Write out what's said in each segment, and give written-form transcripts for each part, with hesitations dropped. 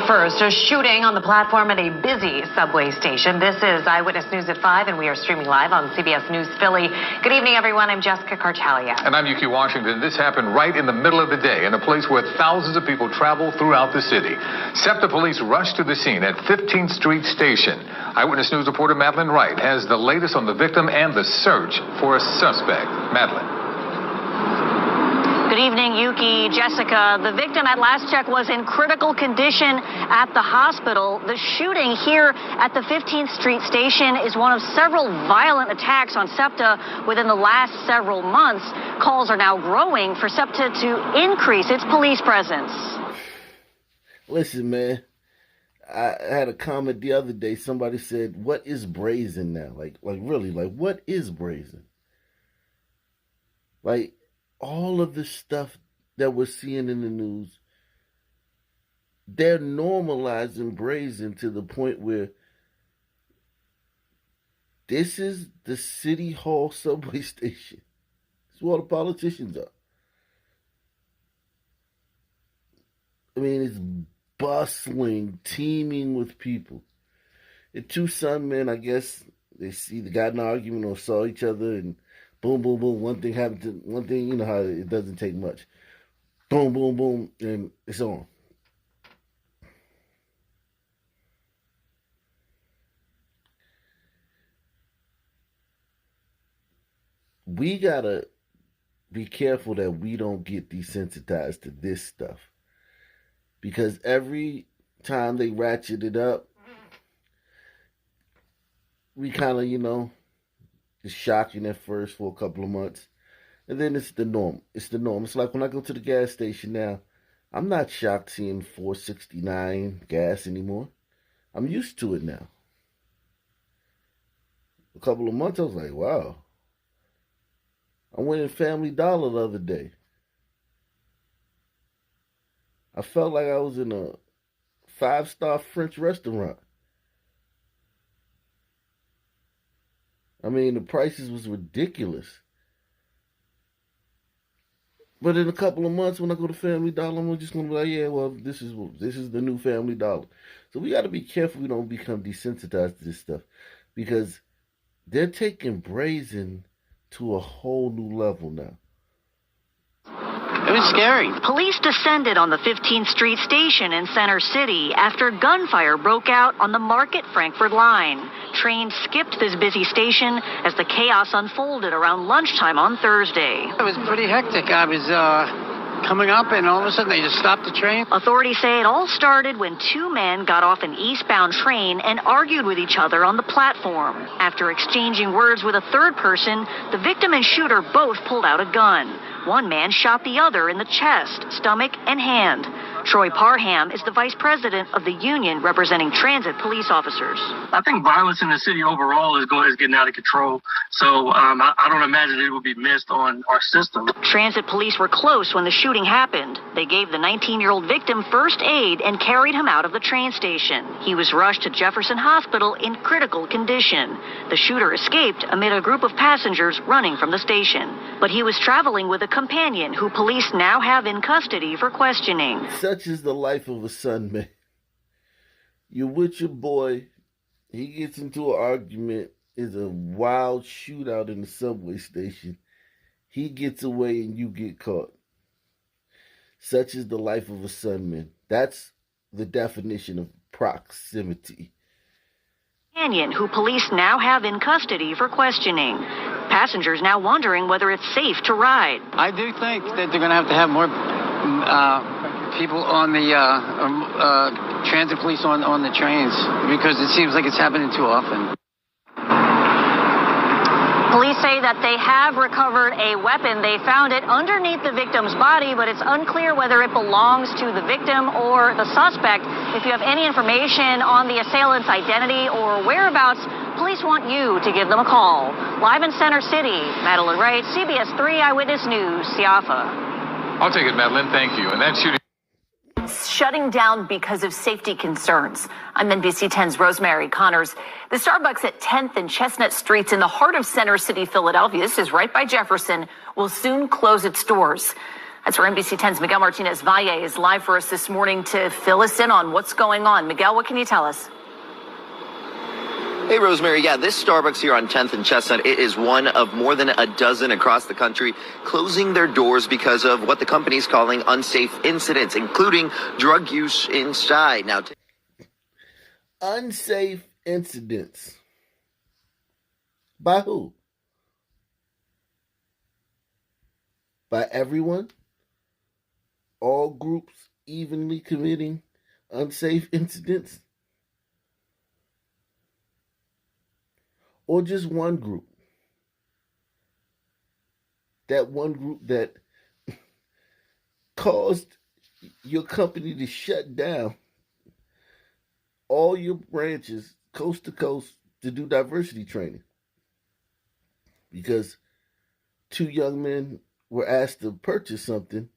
First, a shooting on the platform at a busy subway station. This is Eyewitness News at 5, and we are streaming live on CBS News Philly. Good evening, everyone. I'm Jessica Cartalia. And I'm Yuki Washington. This happened right in the middle of the day in a place where thousands of people travel throughout the city. SEPTA police rushed to the scene at 15th Street Station. Eyewitness News reporter Madeline Wright has the latest on the victim and the search for a suspect. Madeline. Good evening, Yuki, Jessica. The victim at last check was in critical condition at the hospital. The shooting here at the 15th Street station is one of several violent attacks on SEPTA within the last several months. Calls are now growing for SEPTA to increase its police presence. Listen, man, I had a comment the other day. Somebody said, what is brazen now? Like really, what is brazen? All of the stuff that we're seeing in the news, they're normalizing brazen to the point where this is the City Hall subway station. It's where all the politicians are. I mean, it's bustling, teeming with people. The two Sun men, I guess, they either got in an argument or saw each other and boom, boom, boom. One thing happened to one thing. You know how it doesn't take much. Boom, boom, boom, and it's on. We gotta be careful that we don't get desensitized to this stuff, because every time they ratchet it up, we kind of, it's shocking at first for a couple of months. And then it's the norm. It's the norm. It's like when I go to the gas station now, I'm not shocked seeing $4.69 gas anymore. I'm used to it now. A couple of months, I was like, wow. I went in Family Dollar the other day. I felt like I was in a 5-star French restaurant. I mean, the prices was ridiculous. But in a couple of months, when I go to Family Dollar, I'm just going to be like, yeah, well, this is the new Family Dollar. So we got to be careful we don't become desensitized to this stuff, because they're taking brazen to a whole new level now. It was scary. Police descended on the 15th Street station in Center City after gunfire broke out on the Market Frankford line. Trains skipped this busy station as the chaos unfolded around lunchtime on Thursday. It was pretty hectic. I was coming up, and all of a sudden they just stopped the train. Authorities say it all started when two men got off an eastbound train and argued with each other on the platform. After exchanging words with a third person, the victim and shooter both pulled out a gun. One man shot the other in the chest, stomach, and hand. Troy Parham is the vice president of the union representing transit police officers. I think violence in the city overall is getting out of control. So I don't imagine it will be missed on our system. Transit police were close when the shooting happened. They gave the 19-year-old victim first aid and carried him out of the train station. He was rushed to Jefferson Hospital in critical condition. The shooter escaped amid a group of passengers running from the station. But he was traveling with a companion who police now have in custody for questioning. Such is the life of a Sun man. You're with your boy, he gets into an argument, is a wild shootout in the subway station. He gets away and you get caught. Such is the life of a Sun man. That's the definition of proximity. Companion who police now have in custody for questioning. Passengers now wondering whether it's safe to ride. I do think that they're going to have more people on the transit police on the trains, because it seems like it's happening too often. Police say that they have recovered a weapon. They found it underneath the victim's body, but it's unclear whether it belongs to the victim or the suspect. If you have any information on the assailant's identity or whereabouts, police want you to give them a call. Live in Center City, Madeline Wright, CBS 3 Eyewitness News, Siafa. I'll take it, Madeline. Thank you. And that shooting shutting down because of safety concerns. I'm NBC 10's Rosemary Connors. The Starbucks at 10th and Chestnut Streets in the heart of Center City, Philadelphia, this is right by Jefferson, will soon close its doors. That's where NBC 10's Miguel Martinez Valle is live for us this morning to fill us in on what's going on. Miguel, what can you tell us? Hey, Rosemary. Yeah, this Starbucks here on 10th and Chestnut, it is one of more than a dozen across the country closing their doors because of what the company is calling unsafe incidents, including drug use inside. Now, unsafe incidents. By who? By everyone? All groups evenly committing unsafe incidents? Or just one group? That one group that caused your company to shut down all your branches coast to coast to do diversity training. Because two young men were asked to purchase something.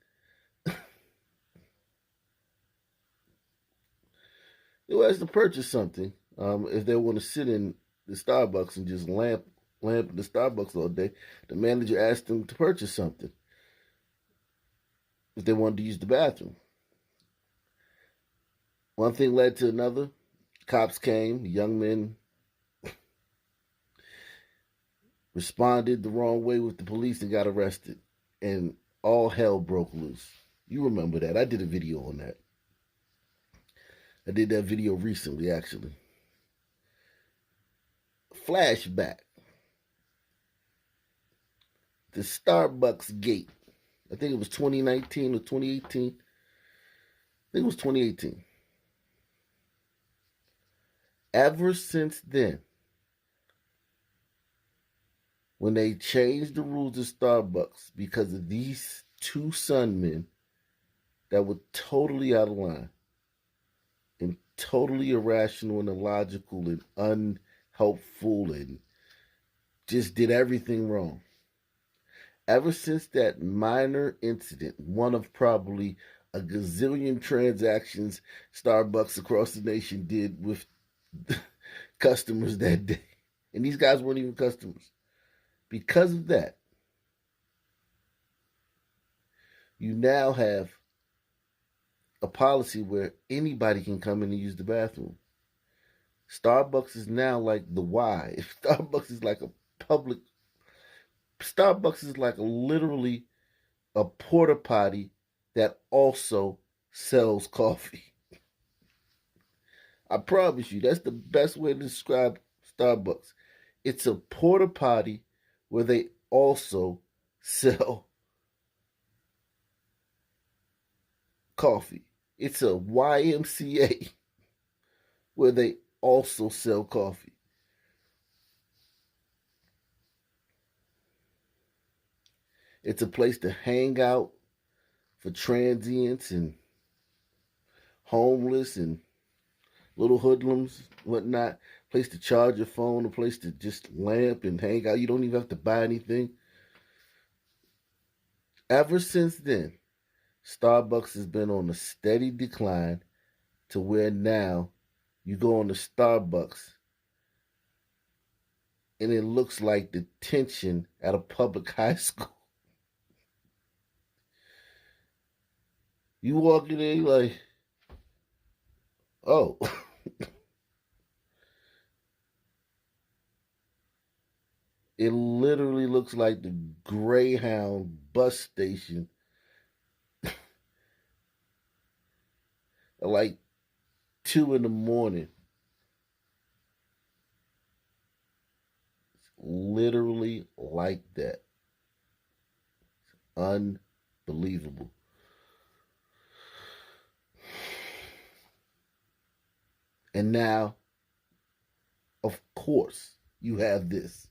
They were asked to purchase something if they want to sit in the Starbucks and just lamp in the Starbucks all day. The manager asked them to purchase something if they wanted to use the bathroom. One thing led to another. Cops came. Young men responded the wrong way with the police and got arrested. And all hell broke loose. You remember that. I did a video on that. I did that video recently, actually. Flashback. The Starbucks gate. I think it was 2019 or 2018. I think it was 2018. Ever since then, when they changed the rules of Starbucks because of these two son men that were totally out of line and totally irrational and illogical and unhelpful and just did everything wrong. Ever since that minor incident, one of probably a gazillion transactions Starbucks across the nation did with customers that day, and these guys weren't even customers. Because of that, you now have a policy where anybody can come in and use the bathroom. Starbucks is now like the Y. If Starbucks is like a public, Starbucks is like literally a porta potty that also sells coffee. I promise you, that's the best way to describe Starbucks. It's a porta potty where they also sell coffee. It's a YMCA where they also sell coffee. It's a place to hang out for transients and homeless and little hoodlums, whatnot. Place to charge your phone, a place to just lamp and hang out. You don't even have to buy anything. Ever since then, Starbucks has been on a steady decline to where now you go on to Starbucks and it looks like detention at a public high school. You walk in there, you're like, oh. It literally looks like the Greyhound bus station at like 2 a.m. It's literally like that. It's unbelievable. And now, of course, you have this.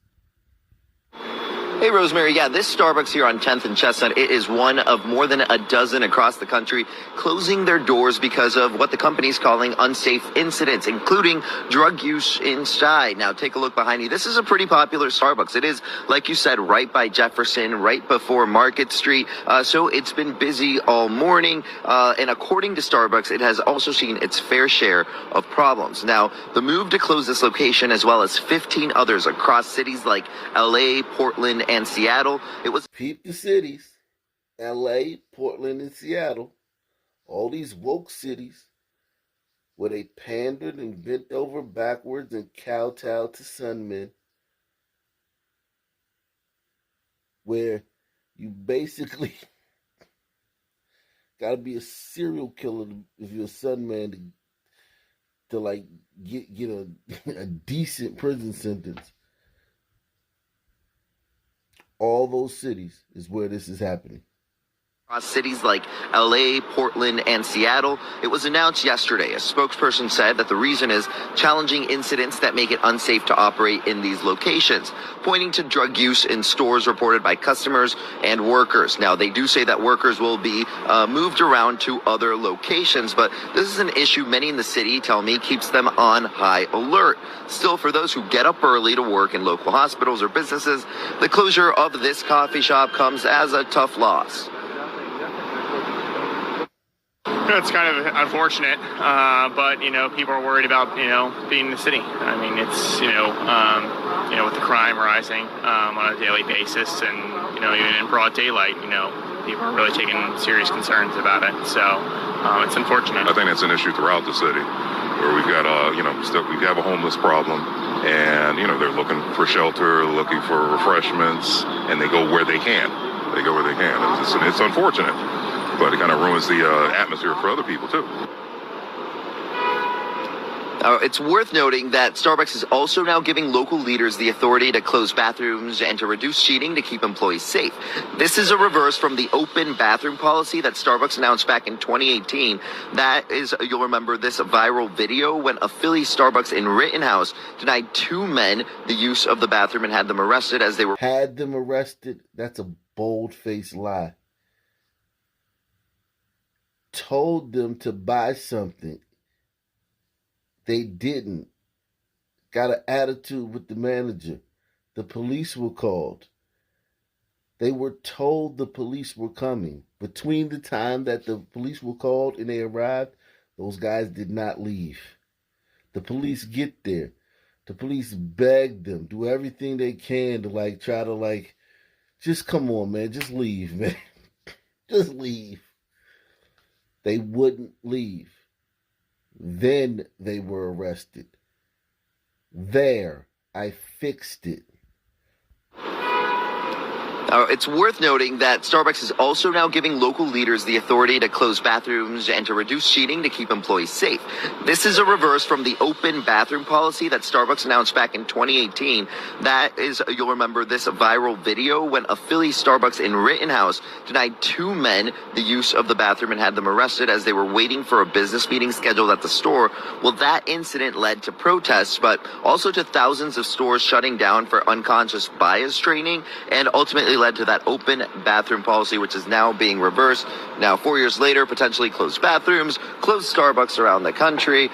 Hey, Rosemary. Yeah, this Starbucks here on 10th and Chestnut, it is one of more than a dozen across the country closing their doors because of what the company is calling unsafe incidents, including drug use inside. Now, take a look behind you. This is a pretty popular Starbucks. It is, like you said, right by Jefferson, right before Market Street. So it's been busy all morning. And according to Starbucks, it has also seen its fair share of problems. Now, the move to close this location, as well as 15 others across cities like LA, Portland, and Seattle. It was peep the cities. LA, Portland, and Seattle, all these woke cities where they pandered and bent over backwards and kowtowed to Sunmen, where you basically got to be a serial killer if you're a Sunman to like get a decent prison sentence. All those cities is where this is happening. Across cities like LA, Portland, and Seattle. It was announced yesterday. A spokesperson said that the reason is challenging incidents that make it unsafe to operate in these locations, pointing to drug use in stores reported by customers and workers. Now, they do say that workers will be moved around to other locations, but this is an issue many in the city tell me keeps them on high alert. Still, for those who get up early to work in local hospitals or businesses, the closure of this coffee shop comes as a tough loss. It's kind of unfortunate, but people are worried about being in the city. I mean, it's with the crime rising on a daily basis, and even in broad daylight, people are really taking serious concerns about it. So it's unfortunate. I think that's an issue throughout the city, where we've got we have a homeless problem, and they're looking for shelter, looking for refreshments, and they go where they can. It's unfortunate. But it kind of ruins the atmosphere for other people, too. It's worth noting that Starbucks is also now giving local leaders the authority to close bathrooms and to reduce cheating to keep employees safe. This is a reverse from the open bathroom policy that Starbucks announced back in 2018. That is, you'll remember this viral video when a Philly Starbucks in Rittenhouse denied two men the use of the bathroom and had them arrested as they were... Had them arrested? That's a bold-faced lie. Told them to buy something. They didn't. Got an attitude with the manager. The police were called. They were told the police were coming. Between the time that the police were called and they arrived, those guys did not leave. The police get there. The police beg them, do everything they can to try to just come on, man, just leave, man. Just leave. They wouldn't leave. Then they were arrested. There, I fixed it. It's worth noting that Starbucks is also now giving local leaders the authority to close bathrooms and to reduce cheating to keep employees safe. This is a reverse from the open bathroom policy that Starbucks announced back in 2018. That is, you'll remember this viral video when a Philly Starbucks in Rittenhouse denied two men the use of the bathroom and had them arrested as they were waiting for a business meeting scheduled at the store. Well, that incident led to protests, but also to thousands of stores shutting down for unconscious bias training, and ultimately led to that open bathroom policy, which is now being reversed. Now, 4 years later, potentially closed bathrooms, closed Starbucks around the country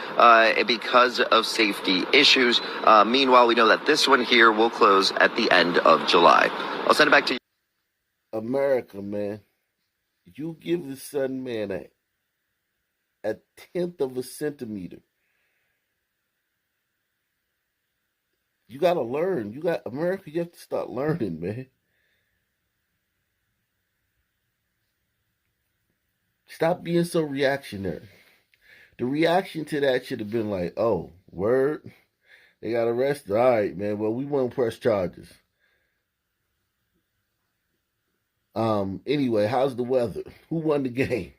because of safety issues. Meanwhile, we know that this one here will close at the end of July. I'll send it back to you. America, man. You give the sun man a tenth of a centimeter. You got to learn. America, you have to start learning, man. Stop being so reactionary. The reaction to that should have been like, oh, word? They got arrested? All right, man. Well, we won't press charges. Anyway, how's the weather? Who won the game?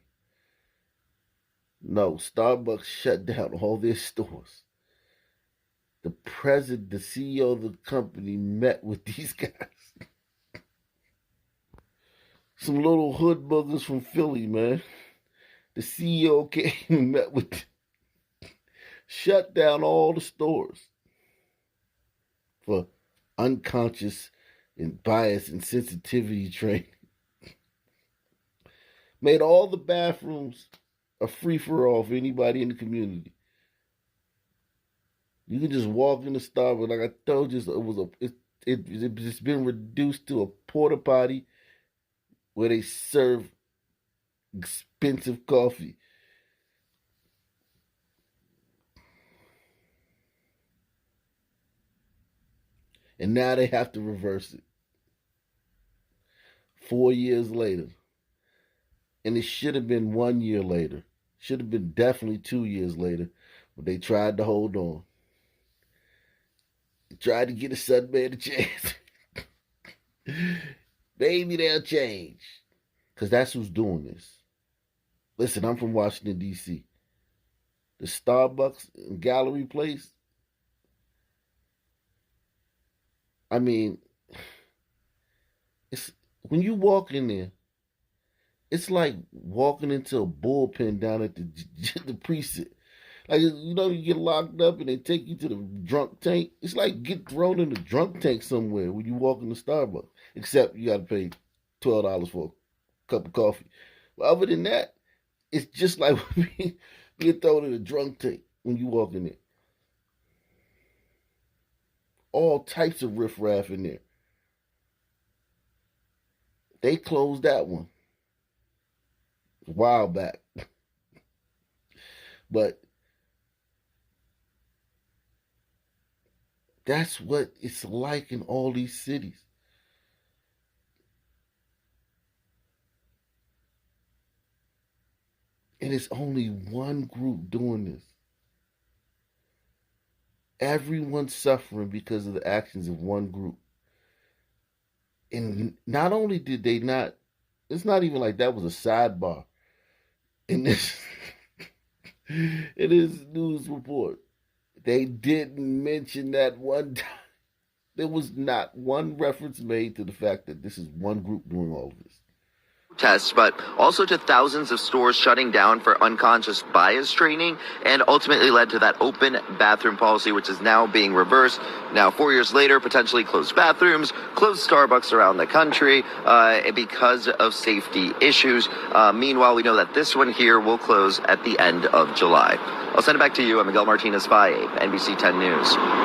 No, Starbucks shut down all their stores. The president, the CEO of the company met with these guys. Some little hood buggers from Philly, man. The CEO came and met with them. Shut down all the stores for unconscious and bias and sensitivity training. Made all the bathrooms a free-for-all for anybody in the community. You can just walk in the Starbucks. Like I told you, it's been reduced to a porta potty where they serve expensive coffee. And now they have to reverse it. 4 years later. And it should have been 1 year later. Should have been definitely 2 years later. But they tried to hold on. They tried to get a Sunman a chance. Maybe they'll change. Because that's who's doing this. Listen, I'm from Washington, D.C. The Starbucks in Gallery Place. I mean, it's when you walk in there, it's like walking into a bullpen down at the precinct. Like, you know, you get locked up and they take you to the drunk tank. It's like get thrown in the drunk tank somewhere when you walk into Starbucks. Except you got to pay $12 for a cup of coffee. But other than that, it's just like being thrown in a drunk tank when you walk in there. All types of riffraff in there. They closed that one a while back. But that's what it's like in all these cities. And it's only one group doing this. Everyone's suffering because of the actions of one group. And not only did they not, it's not even like that was a sidebar in this news report. They didn't mention that one time. There was not one reference made to the fact that this is one group doing all of this. Tests, but also to thousands of stores shutting down for unconscious bias training, and ultimately led to that open bathroom policy, which is now being reversed. Now, 4 years later, potentially closed bathrooms, closed Starbucks around the country because of safety issues. Meanwhile, we know that this one here will close at the end of July. I'll send it back to you. I'm Miguel Martinez, 5 NBC 10 News.